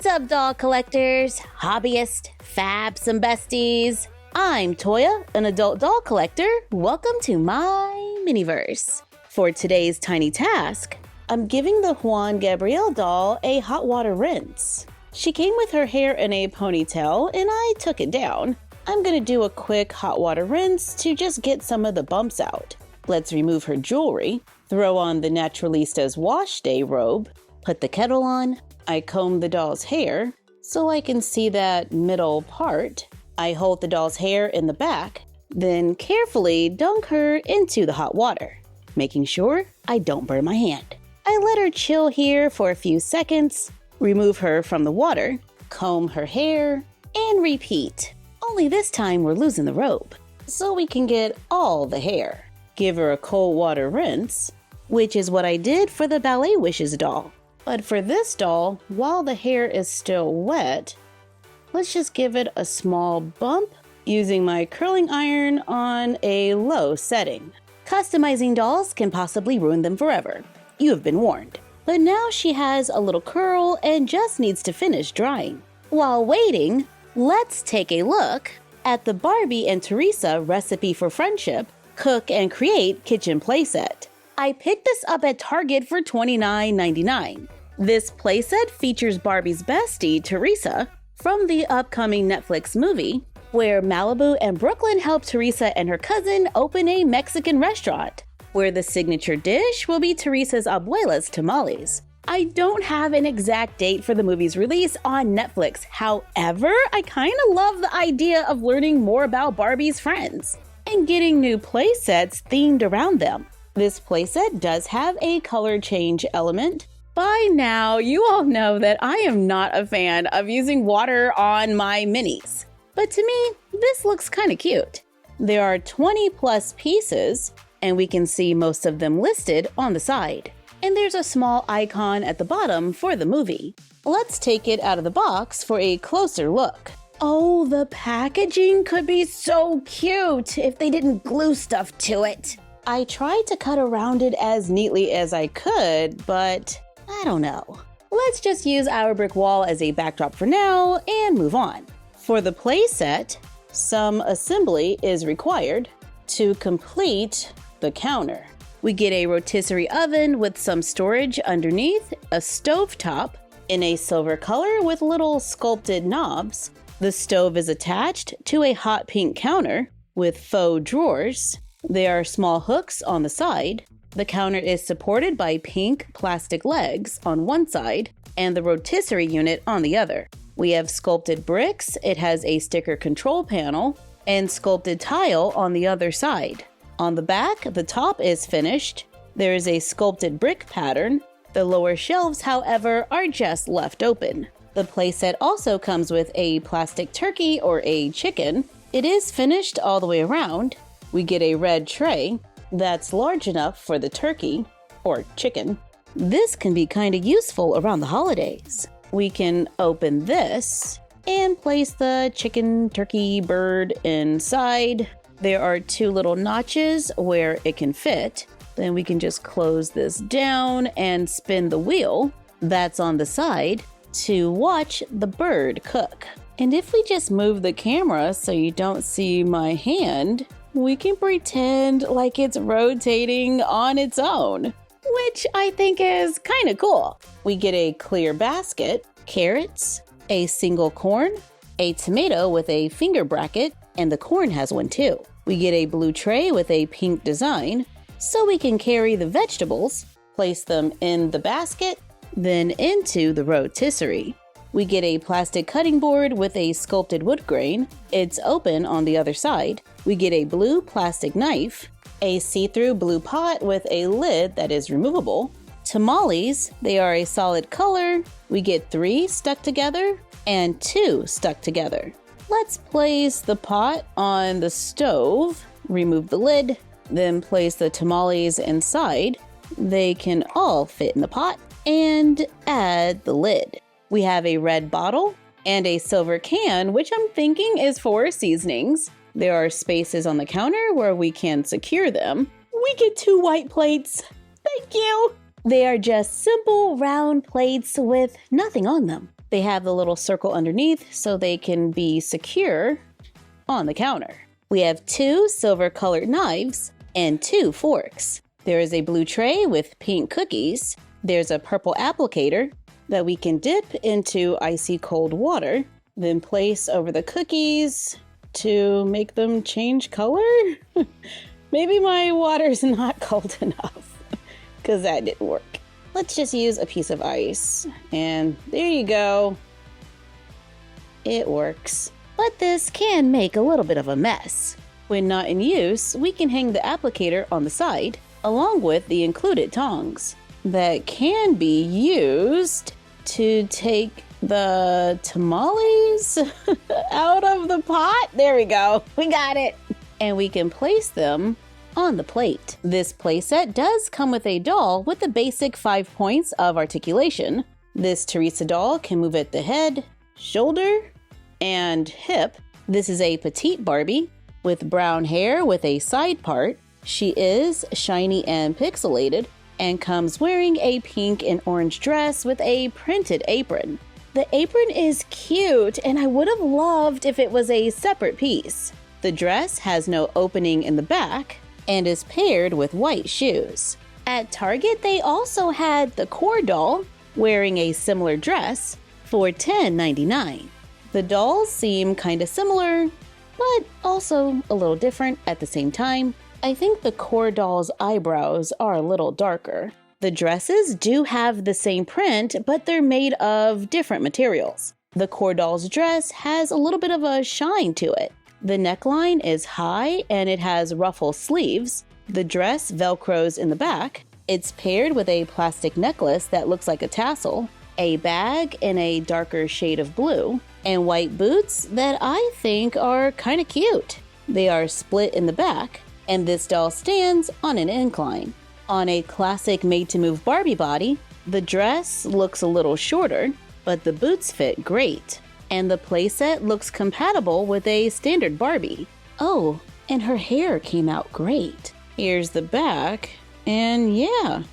What's up, doll collectors, hobbyists, fabs, and besties? I'm Toya, an adult doll collector. Welcome to my miniverse. For today's tiny task, I'm giving the Juan Gabriel doll a hot water rinse. She came with her hair in a ponytail and I took it down. I'm gonna do a quick hot water rinse to just get some of the bumps out. Let's remove her jewelry, throw on the Naturalista's wash day robe, put the kettle on. I comb the doll's hair so I can see that middle part. I hold the doll's hair in the back, then carefully dunk her into the hot water, making sure I don't burn my hand. I let her chill here for a few seconds, remove her from the water, comb her hair, and repeat. Only this time we're losing the robe, so we can get all the hair. Give her a cold water rinse, which is what I did for the Ballet Wishes doll. But for this doll, while the hair is still wet, let's just give it a small bump using my curling iron on a low setting. Customizing dolls can possibly ruin them forever. You have been warned. But now she has a little curl and just needs to finish drying. While waiting, let's take a look at the Barbie and Teresa Recipe for Friendship Cook and Create Kitchen Playset. I picked this up at Target for $29.99. This playset features Barbie's bestie, Teresa, from the upcoming Netflix movie, where Malibu and Brooklyn help Teresa and her cousin open a Mexican restaurant, where the signature dish will be Teresa's abuela's tamales. I don't have an exact date for the movie's release on Netflix. However, I kind of love the idea of learning more about Barbie's friends and getting new playsets themed around them. This playset does have a color change element. By now, you all know that I am not a fan of using water on my minis. But to me, this looks kind of cute. There are 20 plus pieces, and we can see most of them listed on the side. And there's a small icon at the bottom for the movie. Let's take it out of the box for a closer look. Oh, the packaging could be so cute if they didn't glue stuff to it. I tried to cut around it as neatly as I could, but I don't know. Let's just use our brick wall as a backdrop for now and move on. For the playset, some assembly is required to complete the counter. We get a rotisserie oven with some storage underneath, a stovetop in a silver color with little sculpted knobs. The stove is attached to a hot pink counter with faux drawers. There are small hooks on the side. The counter is supported by pink plastic legs on one side and the rotisserie unit on the other. We have sculpted bricks. It has a sticker control panel and sculpted tile on the other side. On the back, the top is finished. There is a sculpted brick pattern. The lower shelves, however, are just left open. The playset also comes with a plastic turkey or a chicken. It is finished all the way around. We get a red tray that's large enough for the turkey or chicken. This can be kind of useful around the holidays. We can open this and place the chicken, turkey, bird inside. There are two little notches where it can fit. Then we can just close this down and spin the wheel that's on the side to watch the bird cook. And if we just move the camera so you don't see my hand, we can pretend like it's rotating on its own, which I think is kind of cool. We get a clear basket, carrots, a single corn, a tomato with a finger bracket, and the corn has one too. We get a blue tray with a pink design, so we can carry the vegetables, place them in the basket, then into the rotisserie. We get a plastic cutting board with a sculpted wood grain. It's open on the other side. We get a blue plastic knife, a see-through blue pot with a lid that is removable. Tamales, they are a solid color. We get 3 stuck together and 2 stuck together. Let's place the pot on the stove, remove the lid, then place the tamales inside. They can all fit in the pot and add the lid. We have a red bottle and a silver can, which I'm thinking is for seasonings. There are spaces on the counter where we can secure them. We get 2 white plates. Thank you. They are just simple round plates with nothing on them. They have the little circle underneath so they can be secure on the counter. We have 2 silver-colored knives and 2 forks. There is a blue tray with pink cookies. There's a purple applicator that we can dip into icy cold water, then place over the cookies to make them change color. Maybe my water's not cold enough, because that didn't work. Let's just use a piece of ice. And there you go. It works. But this can make a little bit of a mess. When not in use, we can hang the applicator on the side, along with the included tongs that can be used to take the tamales out of the pot. There we go. We got it. And we can place them on the plate. This playset does come with a doll with the basic 5 points of articulation. This Teresa doll can move at the head, shoulder, and hip. This is a petite Barbie with brown hair with a side part. She is shiny and pixelated and comes wearing a pink and orange dress with a printed apron. The apron is cute, and I would have loved if it was a separate piece. The dress has no opening in the back and is paired with white shoes. At Target, they also had the core doll wearing a similar dress for $10.99. The dolls seem kinda similar, but also a little different at the same time. I think the core doll's eyebrows are a little darker. The dresses do have the same print, but they're made of different materials. The core doll's dress has a little bit of a shine to it. The neckline is high and it has ruffle sleeves. The dress velcros in the back. It's paired with a plastic necklace that looks like a tassel, a bag in a darker shade of blue, and white boots that I think are kinda cute. They are split in the back, and this doll stands on an incline. On a classic made-to-move Barbie body, the dress looks a little shorter, but the boots fit great. And the playset looks compatible with a standard Barbie. Oh, and her hair came out great. Here's the back, and yeah,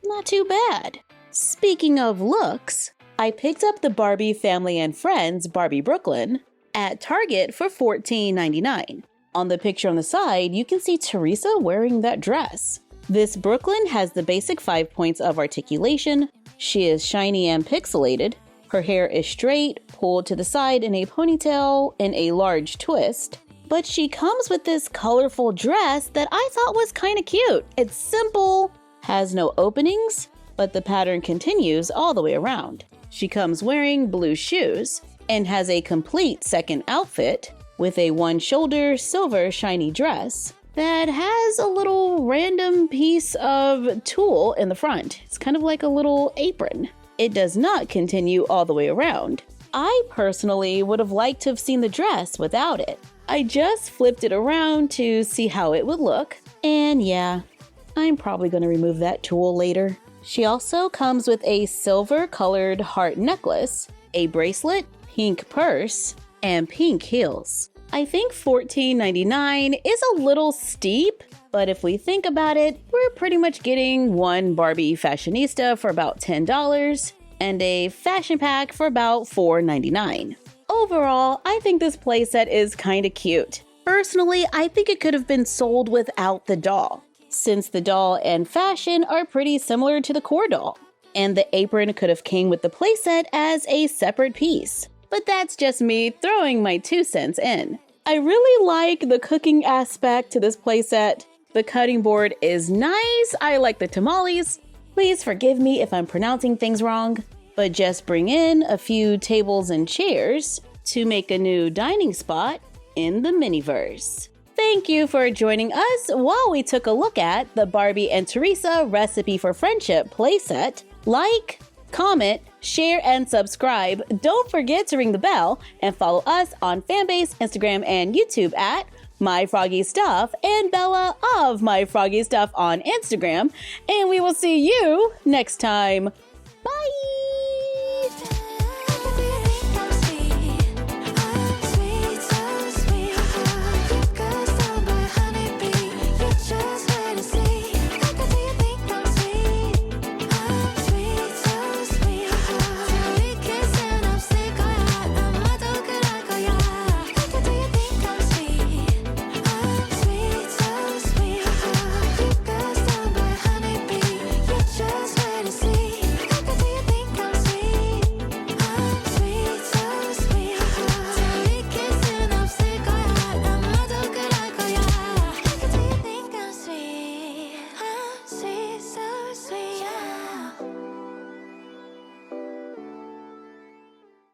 not too bad. Speaking of looks, I picked up the Barbie Family and Friends Barbie Brooklyn at Target for $14.99. On the picture on the side, you can see Teresa wearing that dress. This Brooklyn has the basic 5 points of articulation. She is shiny and pixelated. Her hair is straight, pulled to the side in a ponytail in a large twist. But she comes with this colorful dress that I thought was kind of cute. It's simple, has no openings, but the pattern continues all the way around. She comes wearing blue shoes and has a complete second outfit with a one-shoulder silver shiny dress that has a little random piece of tulle in the front. It's kind of like a little apron. It does not continue all the way around. I personally would have liked to have seen the dress without it. I just flipped it around to see how it would look, and yeah, I'm probably going to remove that tulle later. She also comes with a silver-colored heart necklace, a bracelet, pink purse, and pink heels. I think $14.99 is a little steep, but if we think about it, we're pretty much getting one Barbie fashionista for about $10 and a fashion pack for about $4.99. Overall, I think this playset is kinda cute. Personally, I think it could have been sold without the doll, since the doll and fashion are pretty similar to the core doll, and the apron could have came with the playset as a separate piece. But that's just me throwing my 2 cents in. I really like the cooking aspect to this playset. The cutting board is nice. I like the tamales. Please forgive me if I'm pronouncing things wrong, but just bring in a few tables and chairs to make a new dining spot in the Miniverse. Thank you for joining us while we took a look at the Barbie and Teresa Recipe for Friendship playset. Like, comment, share, and subscribe. Don't forget to ring the bell and follow us on Fanbase, Instagram, and YouTube at MyFroggyStuff and Bella of MyFroggyStuff on Instagram. And we will see you next time. Bye!